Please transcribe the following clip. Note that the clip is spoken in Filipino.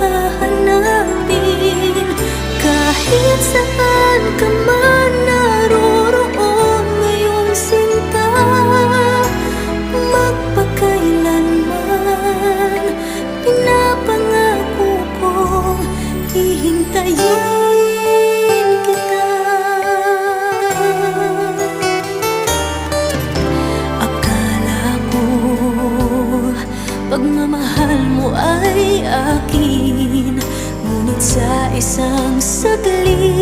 hahanapin. Kahit saan ka man naroroon ngayong sinta, magpakailanman pinapangako kong hihintayin kita. Akala ko pagmamahal mo ay akin, ngunit sa isang saglit